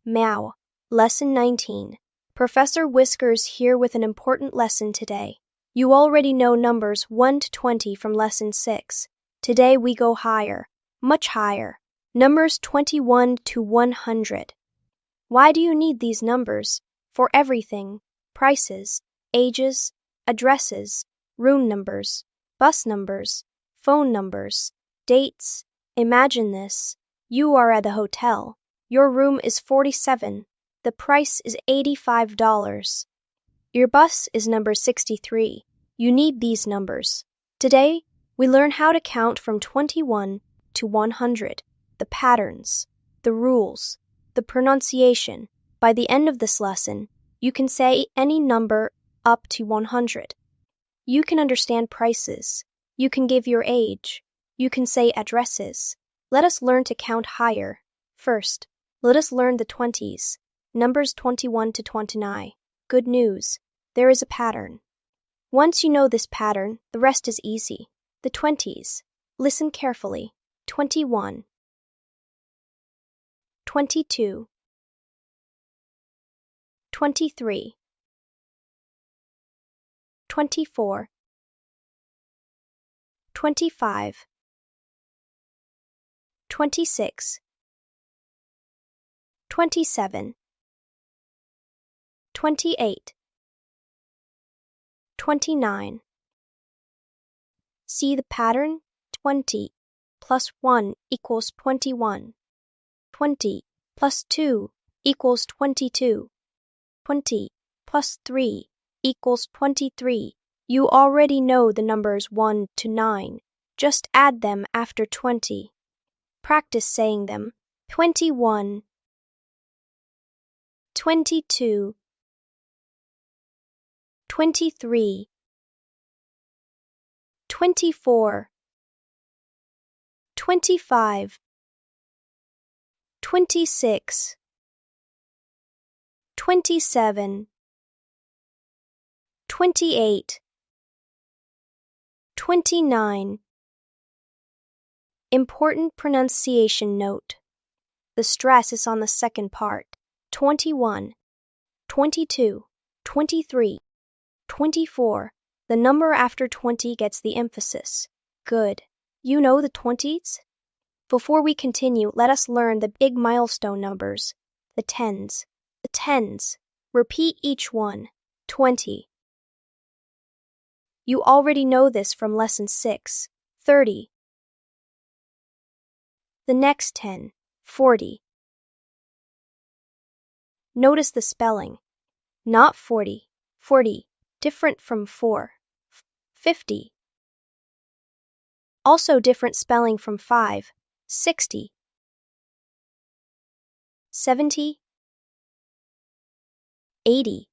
Meow. Lesson 19. Professor Whiskers here with an important lesson today. You already know numbers 1 to 20 from Lesson 6. Today we go higher, much higher. Numbers 21 to 100. Why do you need these numbers? For everything. Prices, ages, addresses, room numbers, bus numbers, phone numbers, dates. Imagine this. You are at the hotel. Your room is 47. The price is $85. Your bus is number 63. You need these numbers. Today, we learn how to count from 21 to 100, the patterns, the rules, the pronunciation. By the end of this lesson, you can say any number up to 100. You can understand prices. You can give your age. You can say addresses. Let us learn to count higher. First, let us learn the 20s, numbers 21 to 29. Good news, there is a pattern. Once you know this pattern, the rest is easy. The 20s. Listen carefully. 21, 22, 23, 24, 25, 26, 27, 28, 29. See the pattern? 20 plus 1 equals 21. 20 plus 2 equals 22. 20 plus 3 equals 23. You already know the numbers 1 to 9. Just add them after 20. Practice saying them. 21, 22, 23, 24, 25, 26, 27, 28, 29. Important pronunciation note. The stress is on the second part. 21, 22, 23, 24. The number after 20 gets the emphasis. Good. You know the 20s? Before we continue, let us learn the big milestone numbers, the 10s. The 10s. Repeat each one. 20. You already know this from Lesson 6. 30. The next 10. 40. Notice the spelling. Not 40. 40. Different from 4. 50. Also different spelling from 5. 60. 70. 80.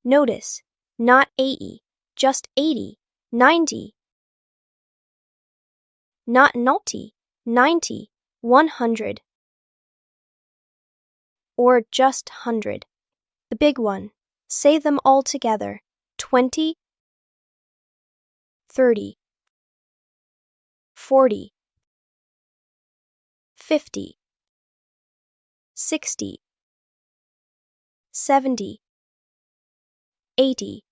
Notice, not 80, just 80. 90. Not naughty, 90. 100. Or just 100. The big one. Say them all together. 20, 30, 40, 50, 60, 70, 80,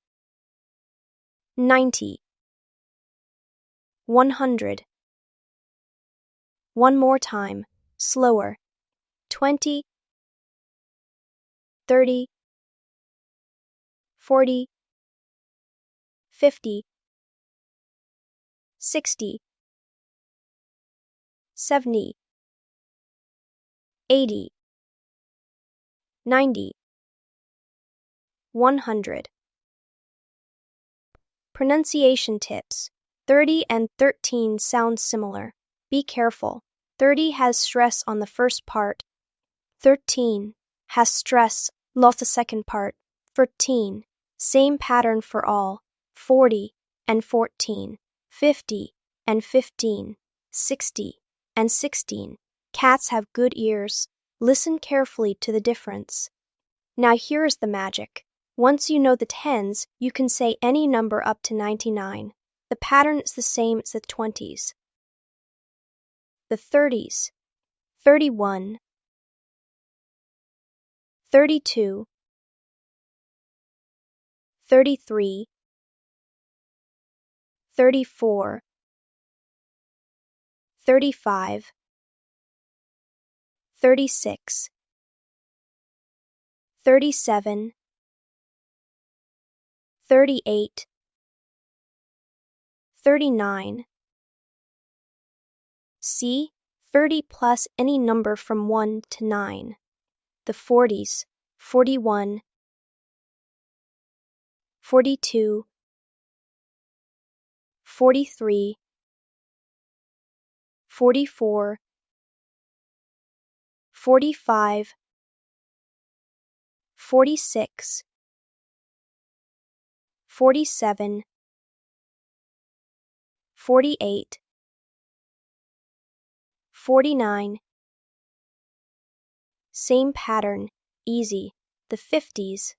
90, 100. One more time, slower. 20, 30, 40, 50, 60, 70, 80, 90, 100. Pronunciation tips. 30 and 13 sound similar. Be careful. 30 has stress on the first part. 13 has stress on the second part. 13. Same pattern for all. 40 and 14. 50 and 15. 60 and 16. Cats have good ears. Listen carefully to the difference. Now here's the magic. Once you know the 10s, you can say any number up to 99. The pattern is the same as the 20s. The 30s. 31, 32, 33, 34, 35, 36, 37, 38, 39. C. 30 plus any number from 1 to 9. The 40s, 41, 42, 43, 44, 45, 46, 47, 48, 49. Same pattern, easy. The 50s,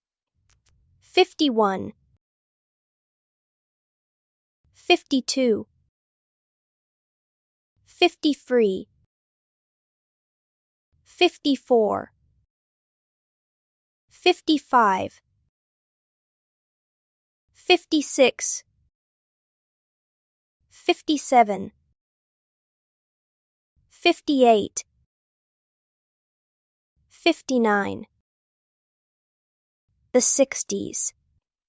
51, 52, 53, 54, 55, 56, 57, 58, 59. The 60s,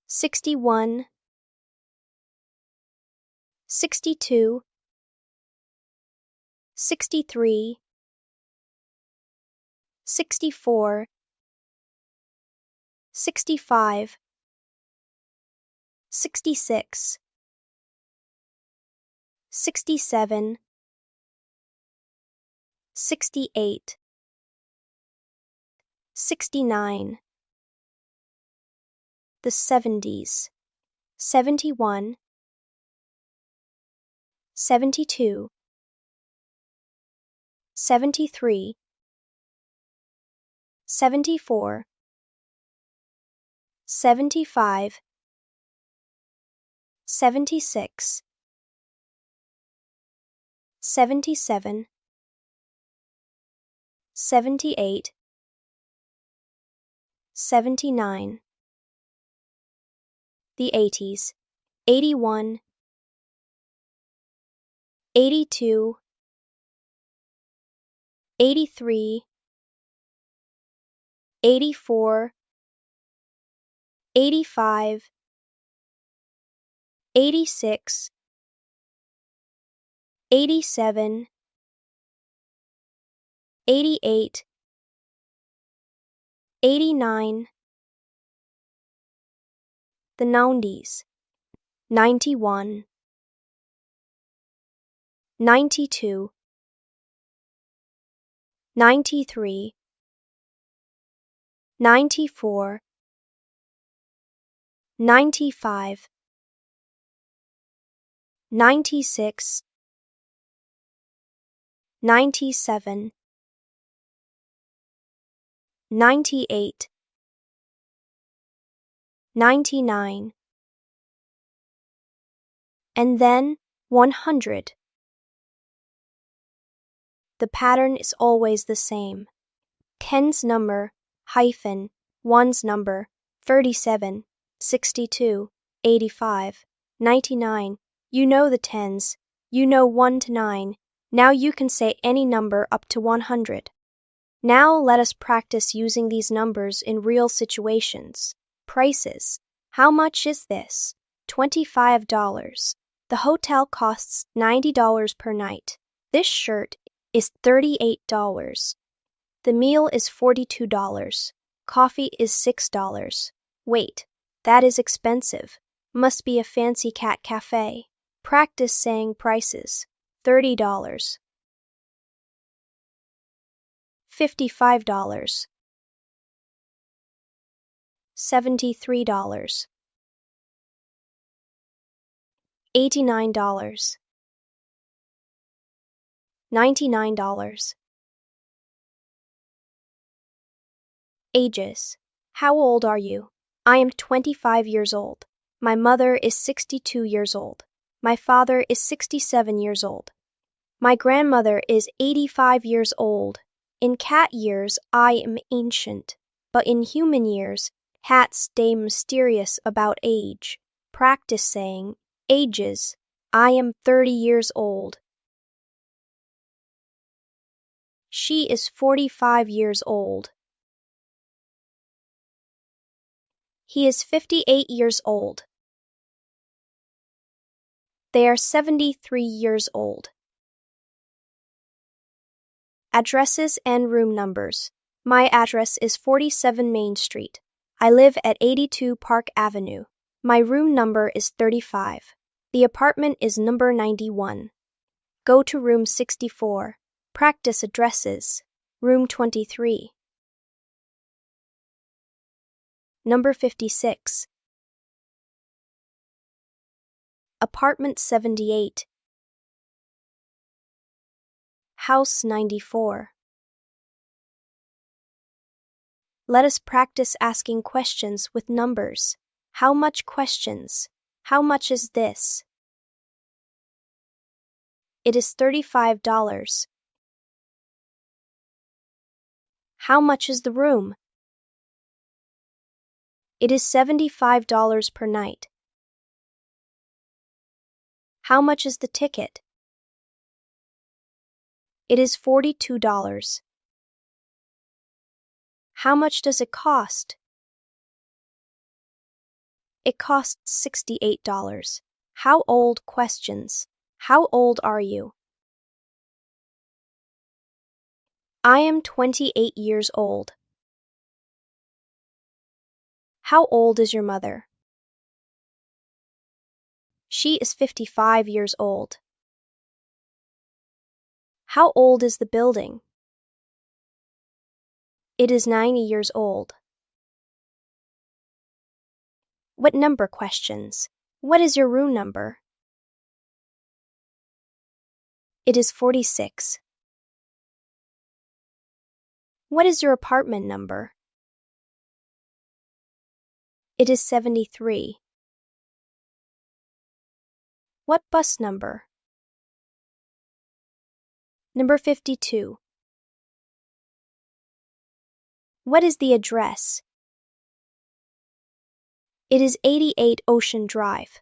61, 62, 63, 64, 65, 66, 67, 68, 69. The 70s, 71, 72, 73, 74, 75, 76, 77, 78, 79. The 80s, 81, 82, 83, 84, 85, 86, 87, 88, 89. The 90s, 91, 92, 93, 94, 95, 96, 97, 98, 99. And then 100. The pattern is always the same. 10's number, hyphen, 1's number, 37, 62, 85, 99. You know the 10's. You know 1 to 9. Now you can say any number up to 100. Now let us practice using these numbers in real situations. Prices. How much is this? $25. The hotel costs $90 per night. This shirt is $38. The meal is $42. Coffee is $6. Wait, that is expensive. Must be a fancy cat cafe. Practice saying prices. $30. $55. $73. $89. $99. Ages. How old are you? I am 25 years old. My mother is 62 years old. My father is 67 years old. My grandmother is 85 years old. In cat years, I am ancient. but in human years, hats stay mysterious about age. Practice saying, ages. I am 30 years old. She is 45 years old. He is 58 years old. They are 73 years old. Addresses and room numbers. My address is 47 Main Street. I live at 82 Park Avenue. My room number is 35. The apartment is number 91. Go to room 64. Practice addresses. Room 23. Number 56. Apartment 78. House 94. Let us practice asking questions with numbers. How much questions? How much is this? It is $35. How much is the room? It is $75 per night. How much is the ticket? It is $42. How much does it cost? It costs $68. How old? Questions. How old are you? I am 28 years old. How old is your mother? She is 55 years old. How old is the building? It is 90 years old. What number? Questions. What is your room number? It is 46. What is your apartment number? It is 73. What bus number? Number 52. What is the address? It is 88 Ocean Drive.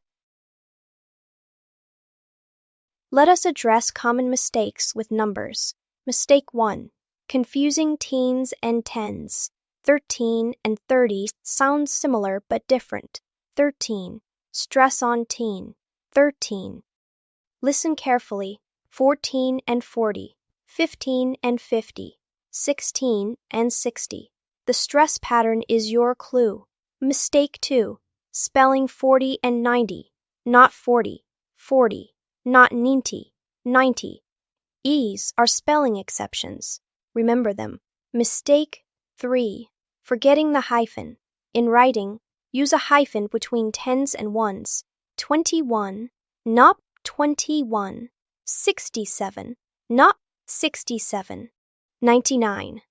Let us address common mistakes with numbers. Mistake 1. Confusing teens and tens. 13 and 30 sound similar but different. 13. Stress on teen. 13. Listen carefully. 14 and 40. 15 and 50. 16 and 60. The stress pattern is your clue. Mistake 2. Spelling 40 and 90. Not 40. 40. Not 90. 90. E's are spelling exceptions. Remember them. Mistake 3. Forgetting the hyphen. In writing, use a hyphen between tens and ones. 21, not 21. 67, not 67. 99,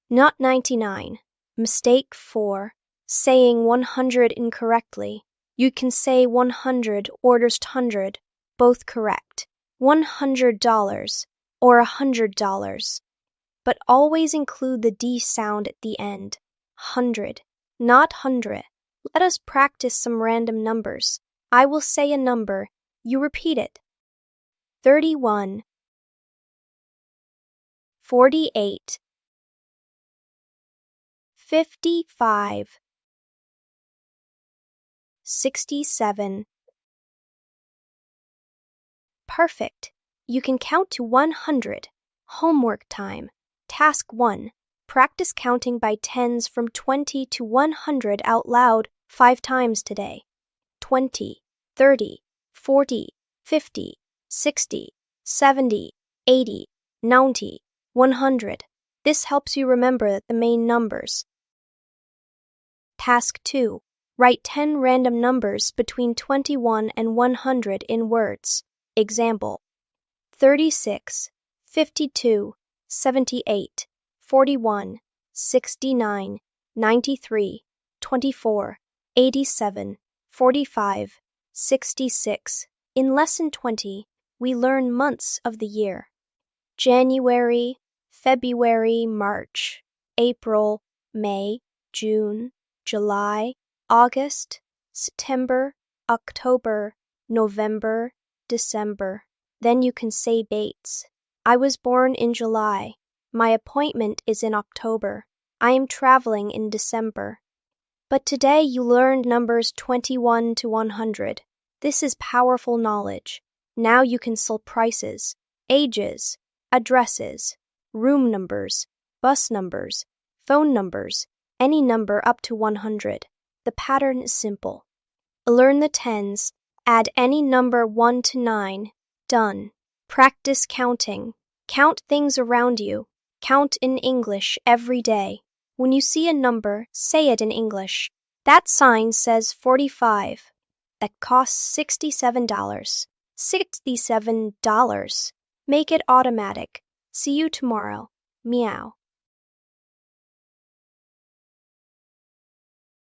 not 99. Mistake 4. Saying 100 incorrectly. You can say 100 or just 100, both correct. $100 or $100. But always include the D sound at the end. 100, not 100. Let us practice some random numbers. I will say a number. You repeat it. 31, 48, 55, 67. Perfect. You can count to 100. Homework time. Task 1. Practice counting by tens from 20 to 100 out loud 5 times today. 20, 30, 40, 50, 60, 70, 80, 90, 100. This helps you remember the main numbers. Task 2. Write 10 random numbers between 21 and 100 in words. Example: 36, 52, 78, 41, 69, 93, 24, 87, 45, 66. In Lesson 20, we learn months of the year: January, February, March, April, May, June, July, August, September, October, November, December. Then you can say dates. I was born in July. My appointment is in October. I am traveling in December. But today you learned numbers 21 to 100. This is powerful knowledge. Now you can sell prices, ages, addresses, room numbers, bus numbers, phone numbers, any number up to 100. The pattern is simple. Learn the tens. Add any number 1 to 9. Done. Practice counting. Count things around you. Count in English every day. When you see a number, say it in English. That sign says 45. That costs $67. $67. Make it automatic. See you tomorrow. Meow.